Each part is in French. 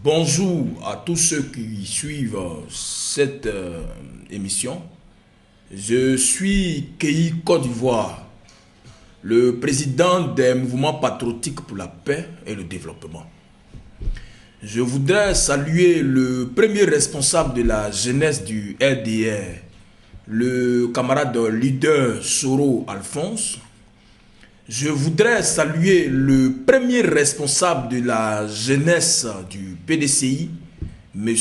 Bonjour à tous ceux qui suivent cette émission. Je suis Keï Côte d'Ivoire, le président des mouvements patriotiques pour la paix et le développement. Je voudrais saluer le premier responsable de la jeunesse du RDR, le camarade leader Soro Alphonse. Je voudrais saluer le premier responsable de la jeunesse du PDCI, M.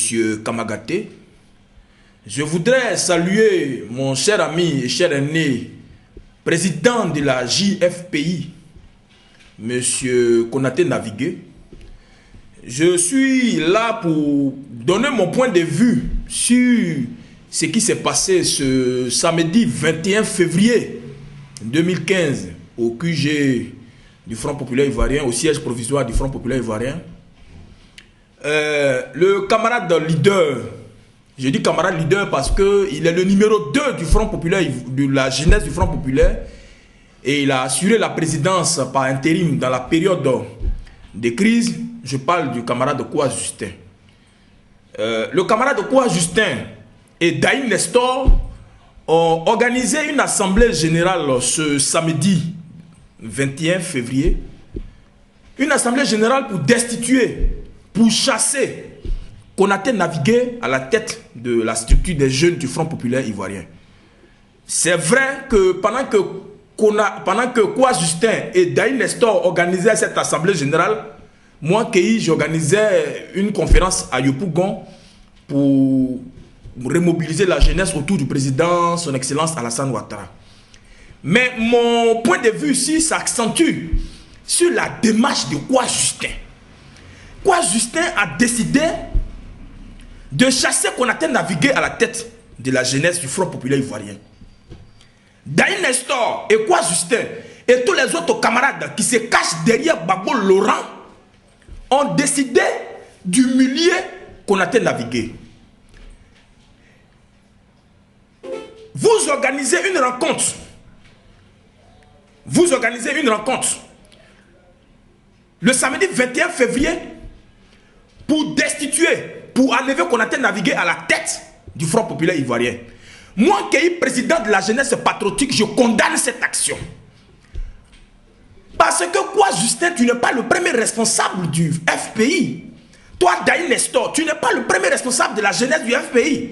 Kamagaté. Je voudrais saluer mon cher ami et cher aîné, président de la JFPI, M. Konaté Navigué. Je suis là pour donner mon point de vue sur ce qui s'est passé ce samedi 21 février 2015 au QG du Front Populaire Ivoirien, au siège provisoire du Front Populaire Ivoirien. Le camarade leader, je dis camarade leader parce qu'il est le numéro 2 du Front Populaire, de la jeunesse du Front Populaire, et il a assuré la présidence par intérim dans la période de crise. Je parle du camarade Kouwa Justin. Le camarade Kouwa Justin et Daïm Nestor ont organisé une assemblée générale ce samedi 21 février. Une assemblée générale pour destituer, pour chasser Konaté Navigué à la tête de la structure des jeunes du Front Populaire Ivoirien. C'est vrai que pendant que Kouwa Justin et Daïm Nestor organisaient cette assemblée générale, moi, Keï, j'organisais une conférence à Yopougon pour remobiliser la jeunesse autour du président, son excellence Alassane Ouattara. Mais mon point de vue ici s'accentue sur la démarche de Kouwa Justin. Kouwa Justin a décidé de chasser Konaté Navigué à la tête de la jeunesse du Front Populaire Ivoirien. Daïm Nestor et Kouwa Justin et tous les autres camarades qui se cachent derrière Babo Laurent ont décidé d'humilier Konaté Navigué. Vous organisez une rencontre. Vous organisez une rencontre le samedi 21 février pour destituer, pour enlever Konaté Navigué à la tête du Front Populaire Ivoirien. Moi, qui suis président de la jeunesse patriotique, je condamne cette action. Parce que quoi, Justin, tu n'es pas le premier responsable du FPI. Toi, Daïm Nestor, tu n'es pas le premier responsable de la jeunesse du FPI.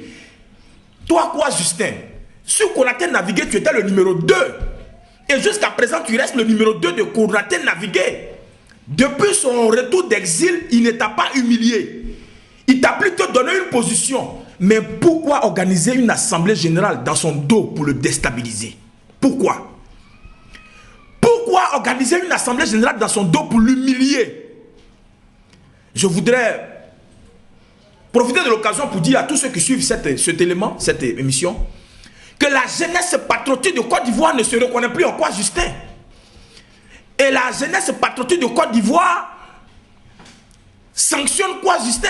Toi, quoi, Justin, sur Konaté Navigué, tu étais le numéro 2. Et jusqu'à présent, tu restes le numéro 2 de Konaté Navigué. Depuis son retour d'exil, il ne t'a pas humilié. Il t'a plutôt donné une position. Mais pourquoi organiser une assemblée générale dans son dos pour le déstabiliser? Pourquoi? Pourquoi organiser une assemblée générale dans son dos pour l'humilier? Je voudrais profiter de l'occasion pour dire à tous ceux qui suivent cette émission, que la jeunesse patriotique de Côte d'Ivoire ne se reconnaît plus en Kouwa Justin. Et la jeunesse patriotique de Côte d'Ivoire sanctionne Kouwa Justin.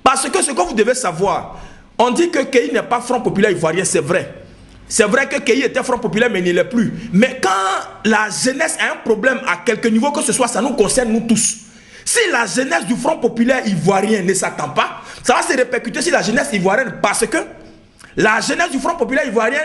Parce que ce que vous devez savoir, on dit que Keï n'est pas Front Populaire Ivoirien, c'est vrai. C'est vrai que Keï était Front Populaire, mais il ne l'est plus. Mais quand la jeunesse a un problème à quelque niveau que ce soit, ça nous concerne nous tous. Si la jeunesse du Front Populaire Ivoirien ne s'attend pas, ça va se répercuter sur la jeunesse ivoirienne, parce que la jeunesse du Front Populaire Ivoirien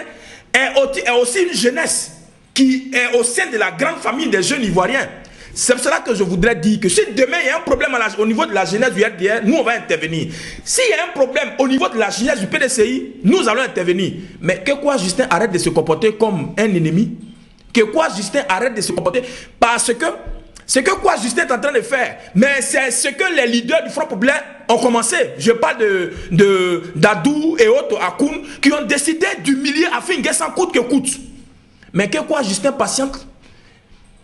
est aussi une jeunesse qui est au sein de la grande famille des jeunes Ivoiriens. C'est pour cela que je voudrais dire que si demain il y a un problème au niveau de la jeunesse du RDR, nous on va intervenir. S'il y a un problème au niveau de la jeunesse du PDCI, nous allons intervenir. Mais que Kouwa Justin arrête de se comporter comme un ennemi. Que Kouwa Justin arrête de se comporter parce que ce que Kouwa Justin est en train de faire, mais c'est ce que les leaders du Front Populaire ont commencé. Je parle d'Adou et autres Akoun qui ont décidé d'humilier Afin sans coûte que coûte. Mais que Kouwa Justin patiente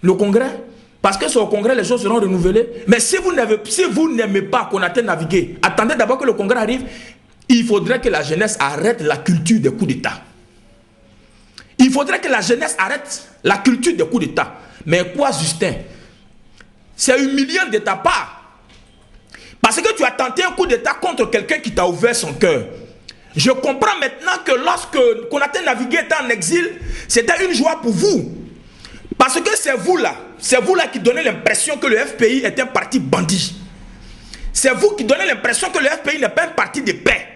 le congrès, parce que sur le congrès les choses seront renouvelées. Mais si vous n'aimez pas Konaté Navigué, attendez d'abord que le congrès arrive. Il faudrait que la jeunesse arrête la culture des coups d'État. Il faudrait que la jeunesse arrête la culture des coups d'État. Mais Kouwa Justin, c'est humiliant de ta part. Parce que tu as tenté un coup d'État contre quelqu'un qui t'a ouvert son cœur. Je comprends maintenant que lorsque Konaté Navigué était en exil, c'était une joie pour vous. Parce que c'est vous là qui donnez l'impression que le FPI est un parti bandit. C'est vous qui donnez l'impression que le FPI n'est pas un parti de paix.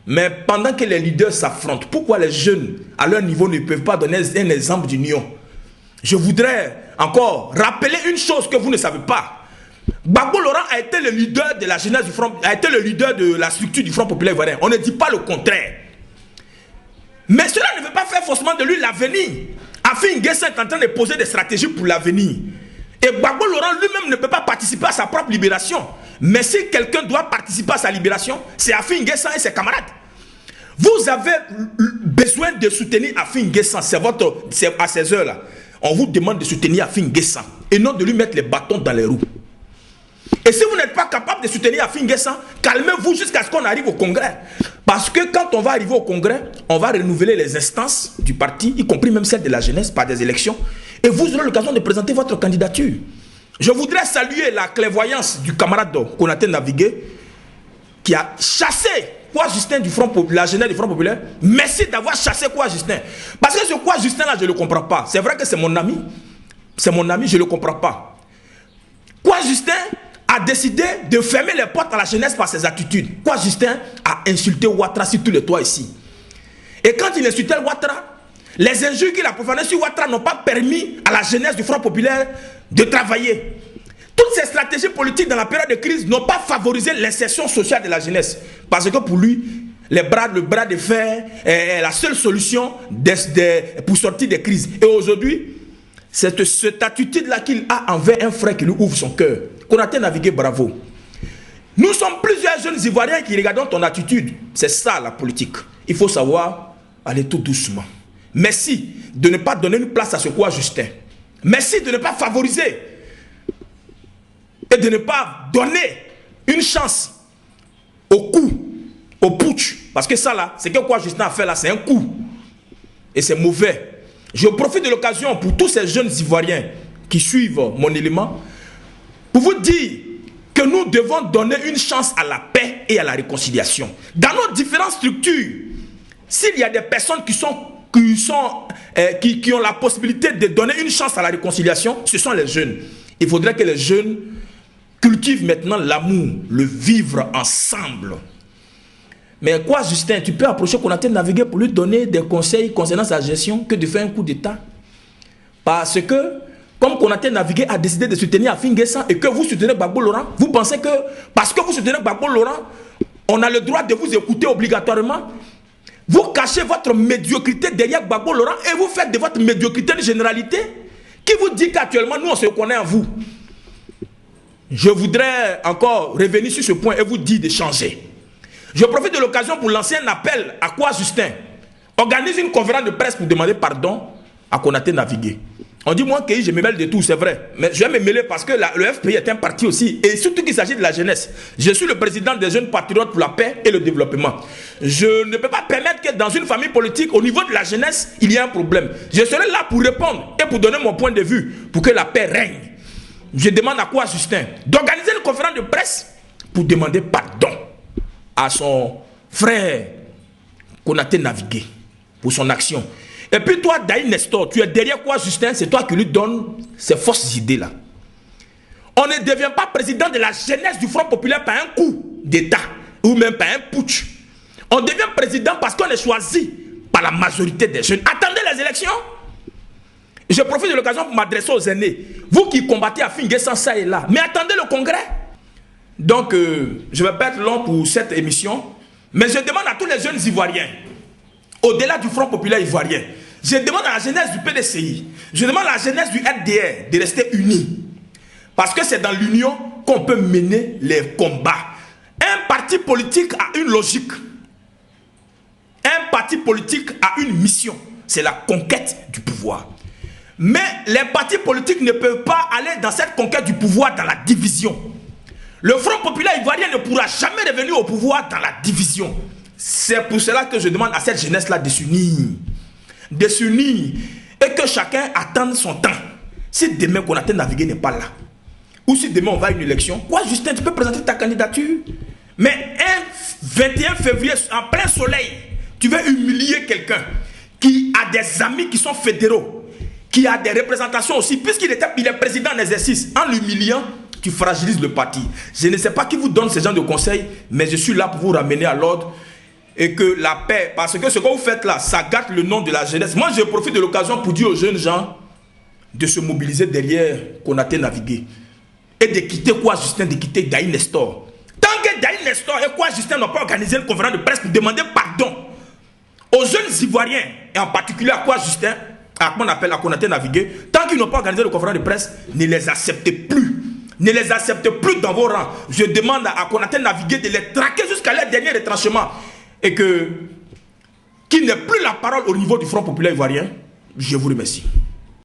Mais pendant que les leaders s'affrontent, pourquoi les jeunes, à leur niveau, ne peuvent pas donner un exemple d'union? Je voudrais encore rappeler une chose que vous ne savez pas. Gbagbo Laurent a été le leader de la jeunesse du Front, a été le leader de la structure du Front populaire ivoirien. On ne dit pas le contraire. Mais cela ne veut pas faire forcément de lui l'avenir. Afin N'Guessan est en train de poser des stratégies pour l'avenir. Et Gbagbo Laurent lui-même ne peut pas participer à sa propre libération. Mais si quelqu'un doit participer à sa libération, c'est Afin N'Guessan et ses camarades. Vous avez besoin de soutenir Afin N'Guessan. C'est à ces heures-là. On vous demande de soutenir Afin N'Guessan et non de lui mettre les bâtons dans les roues. Et si vous n'êtes pas capable de soutenir Afin N'Guessan, calmez-vous jusqu'à ce qu'on arrive au congrès. Parce que quand on va arriver au congrès, on va renouveler les instances du parti, y compris même celles de la jeunesse, par des élections. Et vous aurez l'occasion de présenter votre candidature. Je voudrais saluer la clairvoyance du camarade Konaté Navigué, qui a chassé Kwa Justin du Front Populaire, la jeunesse du Front Populaire. Merci d'avoir chassé Kwa Justin. Parce que ce Kwa Justin là, je ne le comprends pas. C'est vrai que c'est mon ami. C'est mon ami, je ne le comprends pas. Kwa Justin a décidé de fermer les portes à la jeunesse par ses attitudes. Kwa Justin a insulté Ouattara sur tous les toits ici. Et quand il insultait Ouattara, les injures qu'il a profanées sur Ouattara n'ont pas permis à la jeunesse du Front Populaire de travailler. Toutes ces stratégies politiques dans la période de crise n'ont pas favorisé l'insertion sociale de la jeunesse. Parce que pour lui, le bras de fer est la seule solution pour sortir des crises. Et aujourd'hui, c'est cette attitude-là qu'il a envers un frère qui lui ouvre son cœur. Konaté Navigué, bravo. Nous sommes plusieurs jeunes Ivoiriens qui regardons ton attitude. C'est ça la politique. Il faut savoir aller tout doucement. Merci de ne pas donner une place à ce Kwa Justin. Merci de ne pas favoriser et de ne pas donner une chance au coup, au putsch. Parce que ça là, c'est que Kwa Justin a fait là, c'est un coup. Et c'est mauvais. Je profite de l'occasion pour tous ces jeunes Ivoiriens qui suivent mon élément pour vous dire que nous devons donner une chance à la paix et à la réconciliation. Dans nos différentes structures, s'il y a des personnes qui ont la possibilité de donner une chance à la réconciliation, ce sont les jeunes. Il faudrait que les jeunes cultivent maintenant l'amour, le vivre ensemble. Mais quoi, Justin, tu peux approcher Konaté Navigué pour lui donner des conseils concernant sa gestion que de faire un coup d'État. Parce que, comme Konaté Navigué a décidé de soutenir Afin N'Guessan et que vous soutenez Gbagbo Laurent, vous pensez que, parce que vous soutenez Gbagbo Laurent, on a le droit de vous écouter obligatoirement. Vous cachez votre médiocrité derrière Gbagbo Laurent et vous faites de votre médiocrité une généralité. Qui vous dit qu'actuellement, nous, on se connaît en vous? Je voudrais encore revenir sur ce point et vous dire de changer. Je profite de l'occasion pour lancer un appel à Kwa Justin. Organise une conférence de presse pour demander pardon à Konaté Navigué. On dit moi que je me mêle de tout, c'est vrai. Mais je vais me mêler parce que le FPI est un parti aussi. Et surtout qu'il s'agit de la jeunesse. Je suis le président des jeunes patriotes pour la paix et le développement. Je ne peux pas permettre que dans une famille politique, au niveau de la jeunesse, il y ait un problème. Je serai là pour répondre et pour donner mon point de vue pour que la paix règne. Je demande à Kwa Justin d'organiser une conférence de presse pour demander pardon à son frère Konaté Navigué pour son action. Et puis toi, Daï Nestor, tu es derrière Kwa Justin, c'est toi qui lui donnes ces fausses idées-là. On ne devient pas président de la jeunesse du Front populaire par un coup d'État ou même par un putsch. On devient président parce qu'on est choisi par la majorité des jeunes. Attendez les élections. Je profite de l'occasion pour m'adresser aux aînés. Vous qui combattez Afin N'Guessan ça et là, mais attendez le congrès. Donc, je vais pas être long pour cette émission, mais je demande à tous les jeunes Ivoiriens, au-delà du Front populaire ivoirien, je demande à la jeunesse du PDCI, je demande à la jeunesse du RDR de rester unis. Parce que c'est dans l'union qu'on peut mener les combats. Un parti politique a une logique. Un parti politique a une mission. C'est la conquête du pouvoir. Mais les partis politiques ne peuvent pas aller dans cette conquête du pouvoir dans la division. Le Front populaire ivoirien ne pourra jamais revenir au pouvoir dans la division. C'est pour cela que je demande à cette jeunesse-là de s'unir. De s'unir et que chacun attende son temps. Si demain Konaté Navigué n'est pas là, ou si demain on va à une élection, quoi Justin, tu peux présenter ta candidature. Mais un 21 février, en plein soleil, tu veux humilier quelqu'un qui a des amis qui sont fédéraux, qui a des représentations aussi, puisqu'il est président en exercice, en l'humiliant, tu fragilises le parti. Je ne sais pas qui vous donne ce genre de conseils, mais je suis là pour vous ramener à l'ordre et que la paix, parce que ce que vous faites là, ça gâte le nom de la jeunesse. Moi, je profite de l'occasion pour dire aux jeunes gens de se mobiliser derrière Konaté Navigué et de quitter quoi Justin, de quitter Daï Nestor. Tant que Daï Nestor et quoi Justin n'ont pas organisé une conférence de presse pour demander pardon aux jeunes Ivoiriens, et en particulier à quoi Justin, à comment on appelle à Konaté Navigué, tant qu'ils n'ont pas organisé de conférence de presse, ne les acceptez plus. Ne les acceptez plus dans vos rangs. Je demande à Konaté Navigué de les traquer jusqu'à leur dernier retranchement. Et que qu'il n'ait plus la parole au niveau du Front populaire ivoirien. Je vous remercie.